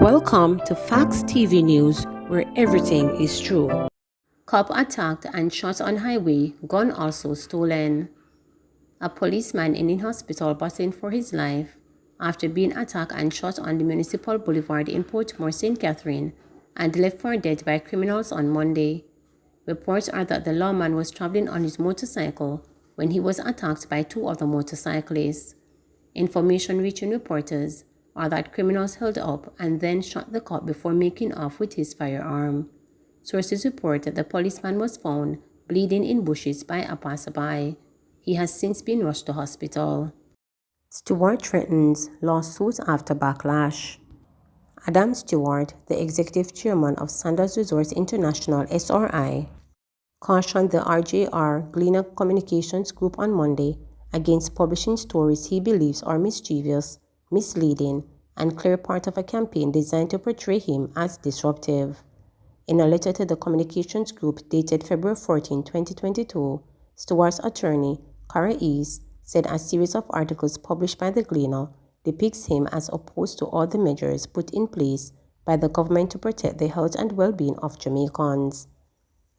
Welcome to Facts TV News, where everything is true. Cop attacked and shot on highway, gun also stolen. A policeman in hospital battling for his life after being attacked and shot on the Municipal Boulevard in Portmore, St. Catherine, and left for dead by criminals on Monday. Reports are that the lawman was traveling on his motorcycle when he was attacked by two other motorcyclists. Information reaching reporters are that criminals held up and then shot the cop before making off with his firearm. Sources report that the policeman was found bleeding in bushes by a passerby. He has since been rushed to hospital. Stewart threatens lawsuit after backlash. Adam Stewart, the executive chairman of Sandals Resorts International (SRI), cautioned the RJR Gleaner Communications Group on Monday against publishing stories he believes are mischievous, misleading, and clear part of a campaign designed to portray him as disruptive. In a letter to the communications group dated February 14, 2022, Stewart's attorney, Cara East, said a series of articles published by the Gleaner depicts him as opposed to all the measures put in place by the government to protect the health and well-being of Jamaicans.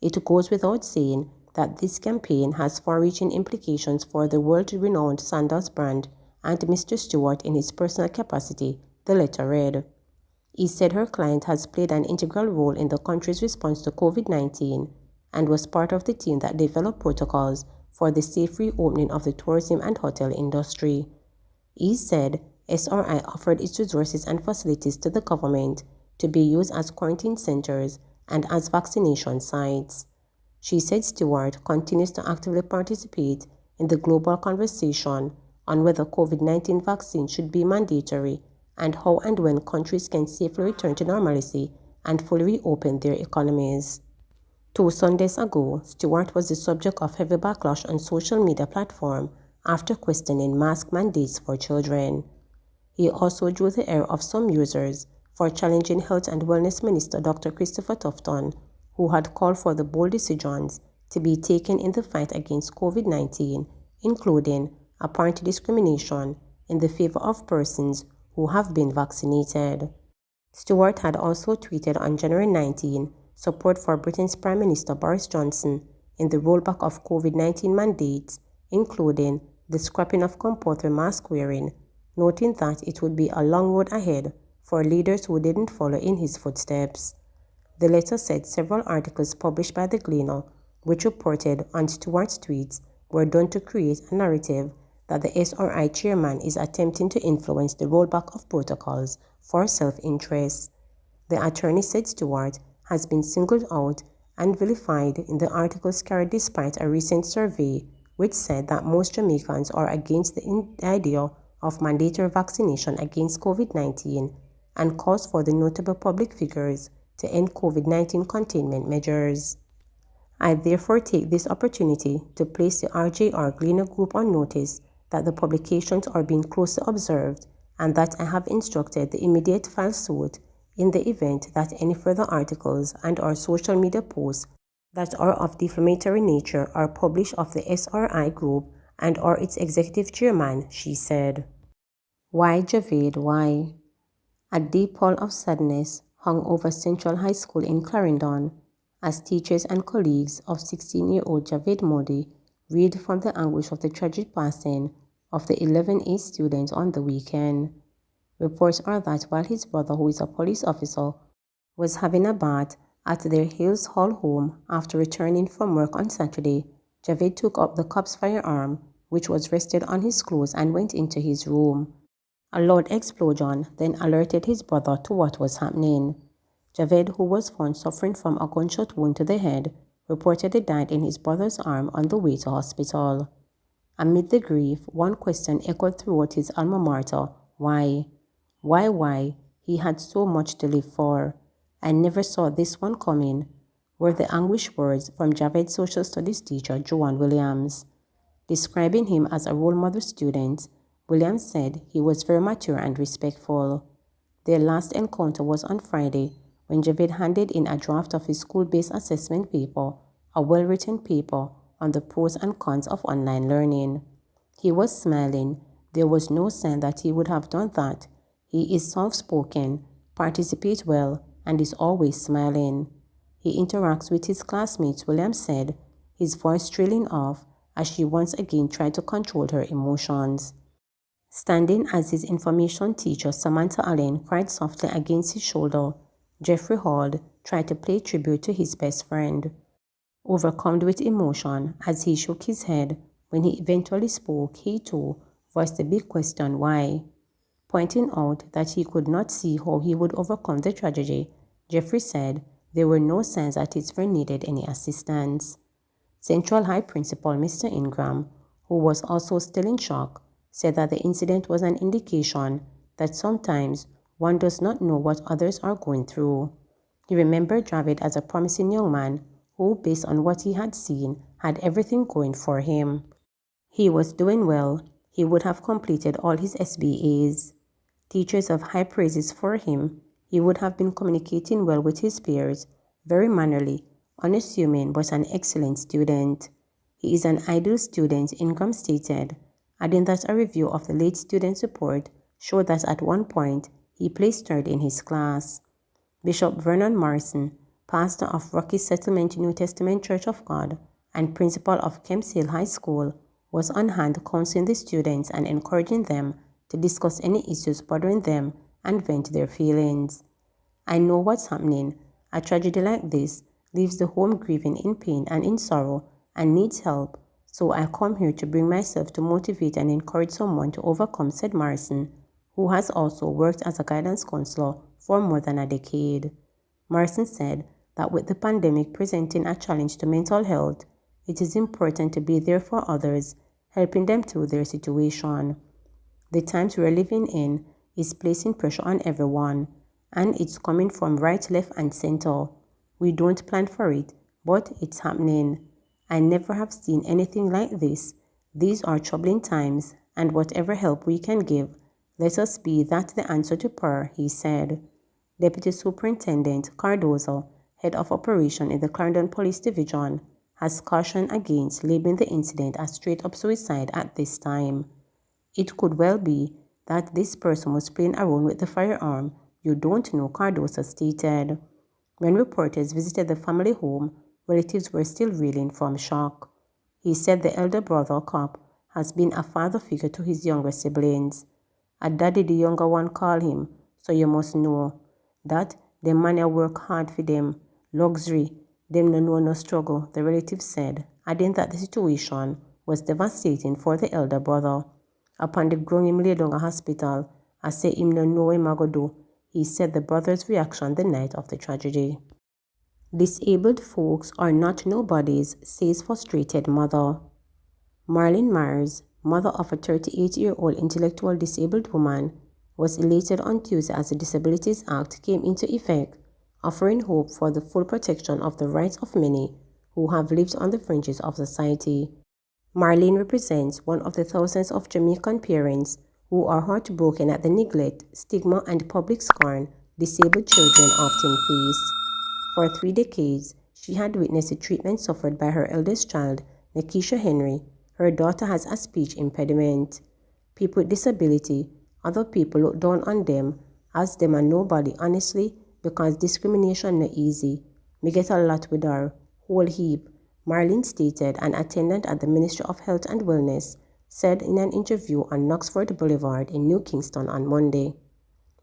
It goes without saying that this campaign has far-reaching implications for the world-renowned Sandals brand and Mr. Stewart in his personal capacity, the letter read. He said her client has played an integral role in the country's response to COVID-19 and was part of the team that developed protocols for the safe reopening of the tourism and hotel industry. He said SRI offered its resources and facilities to the government to be used as quarantine centers and as vaccination sites. She said Stewart continues to actively participate in the global conversation on whether COVID-19 vaccines should be mandatory and how and when countries can safely return to normalcy and fully reopen their economies. 2 Sundays ago, Stewart was the subject of heavy backlash on social media platforms after questioning mask mandates for children. He also drew the ire of some users for challenging Health and Wellness Minister Dr. Christopher Tufton, who had called for the bold decisions to be taken in the fight against COVID-19, including apparent discrimination in the favor of persons who have been vaccinated. Stewart had also tweeted on January 19 support for Britain's Prime Minister Boris Johnson in the rollback of COVID-19 mandates, including the scrapping of compulsory mask wearing, noting that it would be a long road ahead for leaders who didn't follow in his footsteps. The letter said several articles published by the Gleaner, which reported on Stewart's tweets, were done to create a narrative that the SRI chairman is attempting to influence the rollback of protocols for self-interest. The attorney said Stewart has been singled out and vilified in the articles carried despite a recent survey which said that most Jamaicans are against the idea of mandatory vaccination against COVID-19 and calls for the notable public figures to end COVID-19 containment measures. I therefore take this opportunity to place the RJR Gleaner Group on notice that the publications are being closely observed and that I have instructed the immediate file suit in the event that any further articles and/or social media posts that are of defamatory nature are published of the SRI Group and/or its executive chairman, she said. Why Javed? Why? A deep pall of sadness hung over Central High School in Clarendon as teachers and colleagues of 16-year-old Javed Modi reeled from the anguish of the tragic passing of the 11A student on the weekend. Reports are that while his brother, who is a police officer, was having a bath at their Hills Hall home after returning from work on Saturday, Javed took up the cop's firearm, which was rested on his clothes, and went into his room. A loud explosion then alerted his brother to what was happening. Javed, who was found suffering from a gunshot wound to the head, reportedly died in his brother's arm on the way to hospital. Amid the grief, one question echoed throughout his alma mater: why? Why? He had so much to live for. I never saw this one coming, were the anguished words from Javed's social studies teacher, Joanne Williams. Describing him as a role model student, Williams said he was very mature and respectful. Their last encounter was on Friday when Javed handed in a draft of his school-based assessment paper, a well-written paper on the pros and cons of online learning. He was smiling. There was no sign that he would have done that. He is soft-spoken, participates well, and is always smiling. He interacts with his classmates, William said, his voice trailing off as she once again tried to control her emotions. Standing as his information teacher, Samantha Allen, cried softly against his shoulder, Jeffrey Hall tried to pay tribute to his best friend. Overcome with emotion as he shook his head when he eventually spoke, he too voiced the big question why. Pointing out that he could not see how he would overcome the tragedy, Jeffrey said there were no signs that his friend needed any assistance. Central High Principal Mr. Ingram, who was also still in shock, said that the incident was an indication that sometimes one does not know what others are going through. He remembered Javid as a promising young man who, based on what he had seen, had everything going for him. He was doing well. He would have completed all his SBAs. Teachers of high praises for him. He would have been communicating well with his peers, very mannerly, unassuming, but an excellent student. He is an ideal student, Ingram stated, adding that a review of the late student's report showed that at one point he placed third in his class. Bishop Vernon Morrison, pastor of Rocky Settlement New Testament Church of God and principal of Kemps Hill High School, was on hand counseling the students and encouraging them to discuss any issues bothering them and vent their feelings. I know what's happening. A tragedy like this leaves the home grieving in pain and in sorrow and needs help, so I come here to bring myself to motivate and encourage someone to overcome, said Morrison, who has also worked as a guidance counselor for more than a decade. Morrison said that with the pandemic presenting a challenge to mental health, it is important to be there for others, helping them through their situation. The times we're living in is placing pressure on everyone, and it's coming from right, left, and center. We don't plan for it, but it's happening. I never have seen anything like this. These are troubling times, and whatever help we can give, let us be that the answer to prayer, he said. Deputy Superintendent Cardozo, head of operation in the Clarendon Police Division, has cautioned against labeling the incident as straight-up suicide at this time. It could well be that this person was playing around with the firearm. You don't know, Cardozo stated. When reporters visited the family home, relatives were still reeling from shock. He said the elder brother, Cop, has been a father figure to his younger siblings. A daddy the younger one called him, so you must know that the man a work hard for them, luxury, them no know no struggle, the relatives said, adding that the situation was devastating for the elder brother. Upon the grown him laid down a hospital, I say him no know him a go do, he said the brother's reaction the night of the tragedy. Disabled folks are not nobodies, says frustrated mother. Marlene Myers, mother of a 38-year-old intellectual disabled woman, was elated on Tuesday as the Disabilities Act came into effect, offering hope for the full protection of the rights of many who have lived on the fringes of society. Marlene represents one of the thousands of Jamaican parents who are heartbroken at the neglect, stigma, and public scorn disabled children often face. For 3 decades, she had witnessed the treatment suffered by her eldest child, Nakisha Henry. Her daughter has a speech impediment. People with disability, other people look down on them as them are nobody, honestly, because discrimination no easy. Me get a lot with her, whole heap, Marlene stated, an attendant at the Ministry of Health and Wellness said in an interview on Knoxford Boulevard in New Kingston on Monday.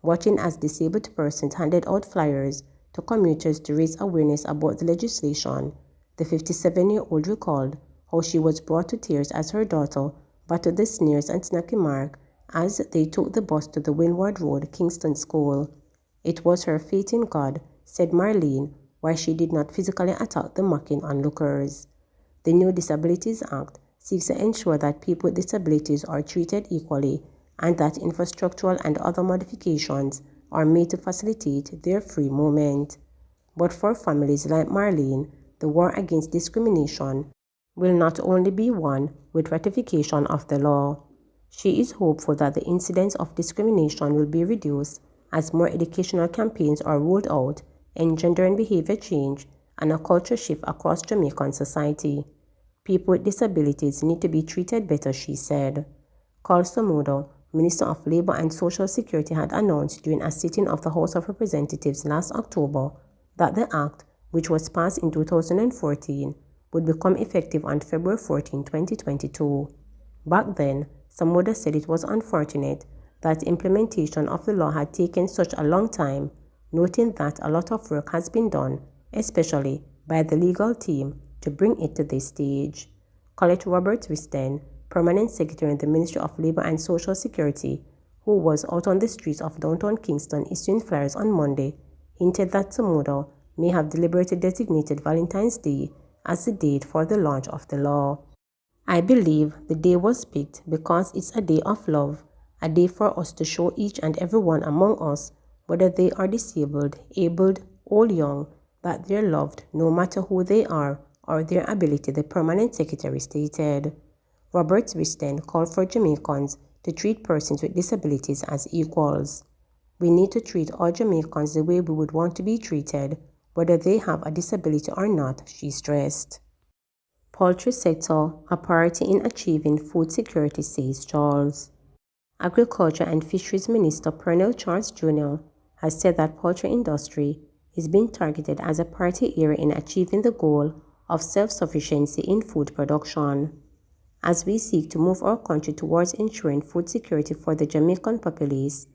Watching as disabled persons handed out flyers to commuters to raise awareness about the legislation, the 57-year-old recalled how she was brought to tears as her daughter battled the sneers and snacky mark as they took the bus to the Windward Road Kingston School. It was her faith in God, said Marlene, why she did not physically attack the mocking onlookers. The new Disabilities Act seeks to ensure that people with disabilities are treated equally and that infrastructural and other modifications are made to facilitate their free movement. But for families like Marlene, the war against discrimination will not only be won with ratification of the law. She is hopeful that the incidence of discrimination will be reduced as more educational campaigns are rolled out, engendering behavior change and a culture shift across Jamaican society. People with disabilities need to be treated better, she said. Carl Somudo, Minister of Labour and Social Security had announced during a sitting of the House of Representatives last October that the act, which was passed in 2014, would become effective on February 14, 2022. Back then, some would have said it was unfortunate that implementation of the law had taken such a long time, noting that a lot of work has been done, especially by the legal team, to bring it to this stage. Colette Roberts-Wisten, Permanent Secretary in the Ministry of Labour and Social Security, who was out on the streets of downtown Kingston issuing flyers on Monday, hinted that Tamuda may have deliberately designated Valentine's Day as the date for the launch of the law. I believe the day was picked because it's a day of love, a day for us to show each and every one among us, whether they are disabled, abled, old, young, that they're loved no matter who they are or their ability, the Permanent Secretary stated. Roberts-Wisten called for Jamaicans to treat persons with disabilities as equals. We need to treat all Jamaicans the way we would want to be treated, whether they have a disability or not, she stressed. Poultry sector, a priority in achieving food security, says Charles. Agriculture and Fisheries Minister Pernell Charles Jr. has said that poultry industry is being targeted as a priority area in achieving the goal of self-sufficiency in food production. As we seek to move our country towards ensuring food security for the Jamaican populace,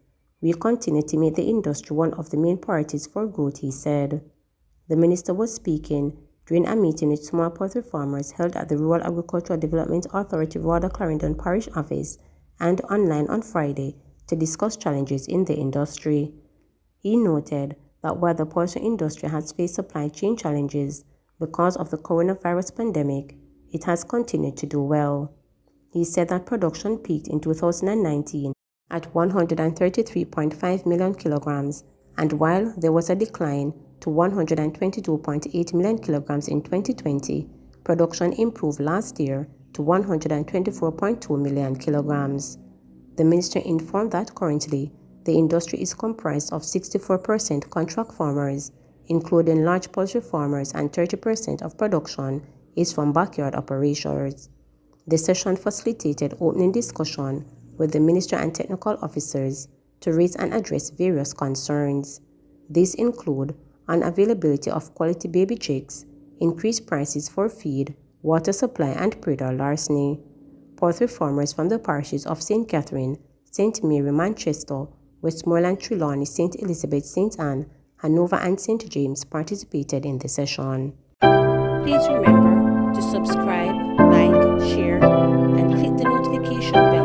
we continue to make the industry one of the main priorities for growth, he said. The minister was speaking during a meeting with small poultry farmers held at the Rural Agricultural Development Authority Rhoda Clarendon Parish Office and online on Friday to discuss challenges in the industry. He noted that while the poultry industry has faced supply chain challenges because of the coronavirus pandemic, it has continued to do well. He said that production peaked in 2019 at 133.5 million kilograms, and while there was a decline to 122.8 million kilograms in 2020, production improved last year to 124.2 million kilograms. The minister informed that currently, the industry is comprised of 64% contract farmers, including large poultry farmers, and 30% of production is from backyard operations. The session facilitated opening discussion with the minister and technical officers to raise and address various concerns. These include unavailability of quality baby chicks, increased prices for feed, water supply, and predator larceny. Poultry farmers from the parishes of St. Catherine, St. Mary, Manchester, Westmoreland, Trelawney, St. Elizabeth, St. Anne, Hanover, and St. James participated in the session. Please remember to subscribe, like, share, and click the notification bell